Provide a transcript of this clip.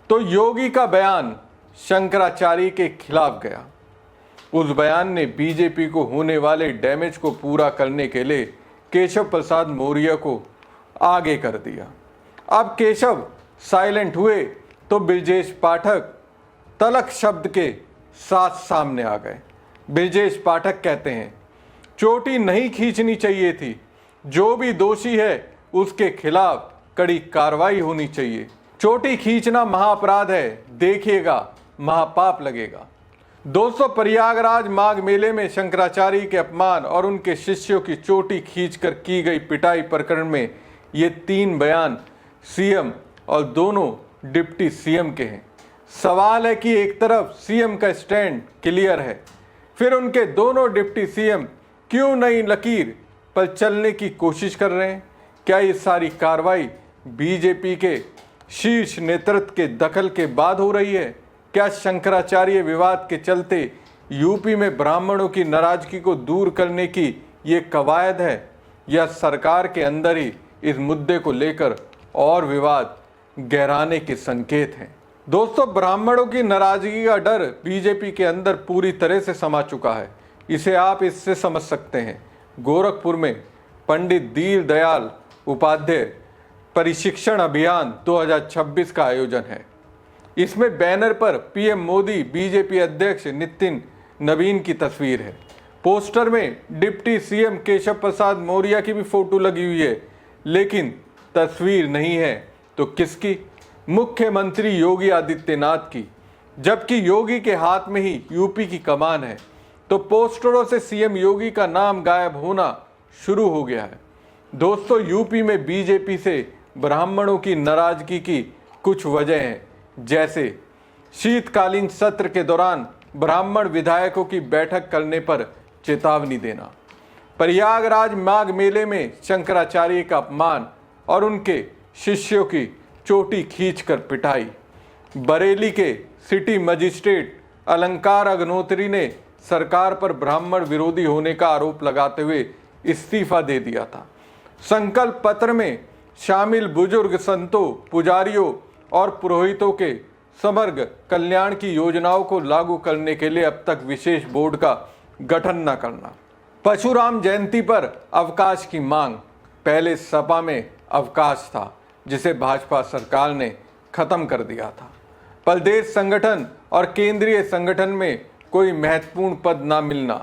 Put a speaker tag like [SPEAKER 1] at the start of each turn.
[SPEAKER 1] तो योगी का बयान शंकराचार्य के खिलाफ गया। उस बयान ने बीजेपी को होने वाले डैमेज को पूरा करने के लिए केशव प्रसाद मौर्य को आगे कर दिया। अब केशव साइलेंट हुए तो ब्रजेश पाठक तलक शब्द के साथ सामने आ गए। ब्रजेश पाठक कहते हैं, चोटी नहीं खींचनी चाहिए थी, जो भी दोषी है उसके खिलाफ कड़ी कार्रवाई होनी चाहिए। चोटी खींचना महाअपराध है, देखिएगा महापाप लगेगा। दोस्तों, प्रयागराज माघ मेले में शंकराचार्य के अपमान और उनके शिष्यों की चोटी खींचकर की गई पिटाई प्रकरण में ये 3 बयान सीएम और दोनों डिप्टी सीएम के हैं। सवाल है कि एक तरफ सीएम का स्टैंड क्लियर है, फिर उनके दोनों डिप्टी सीएम क्यों नई लकीर पर चलने की कोशिश कर रहे हैं? क्या ये सारी कार्रवाई बीजेपी के शीर्ष नेतृत्व के दखल के बाद हो रही है? क्या शंकराचार्य विवाद के चलते यूपी में ब्राह्मणों की नाराजगी को दूर करने की ये कवायद है, या सरकार के अंदर ही इस मुद्दे को लेकर और विवाद गहराने के संकेत हैं? दोस्तों, ब्राह्मणों की नाराजगी का डर बीजेपी के अंदर पूरी तरह से समा चुका है। इसे आप इससे समझ सकते हैं, गोरखपुर में पंडित दीनदयाल उपाध्याय प्रशिक्षण अभियान 2026 का आयोजन है। इसमें बैनर पर पीएम मोदी, बीजेपी अध्यक्ष नितिन नवीन की तस्वीर है। पोस्टर में डिप्टी सीएम केशव प्रसाद मौर्य की भी फोटो लगी हुई है, लेकिन तस्वीर नहीं है तो किसकी? मुख्यमंत्री योगी आदित्यनाथ की। जबकि योगी के हाथ में ही यूपी की कमान है, तो पोस्टरों से सीएम योगी का नाम गायब होना शुरू हो गया है। दोस्तों, यूपी में बीजेपी से ब्राह्मणों की नाराजगी की कुछ वजह हैं, जैसे शीतकालीन सत्र के दौरान ब्राह्मण विधायकों की बैठक करने पर चेतावनी देना, प्रयागराज माघ मेले में शंकराचार्य का अपमान और उनके शिष्यों की चोटी खींचकर पिटाई, बरेली के सिटी मजिस्ट्रेट अलंकार अग्निहोत्री ने सरकार पर ब्राह्मण विरोधी होने का आरोप लगाते हुए इस्तीफा दे दिया था। संकल्प पत्र में शामिल बुजुर्ग संतों, पुजारियों और पुरोहितों के समग्र कल्याण की योजनाओं को लागू करने के लिए अब तक विशेष बोर्ड का गठन न करना, परशुराम जयंती पर अवकाश की मांग। पहले सपा में अवकाश था जिसे भाजपा सरकार ने खत्म कर दिया था। प्रदेश संगठन और केंद्रीय संगठन में कोई महत्वपूर्ण पद न मिलना,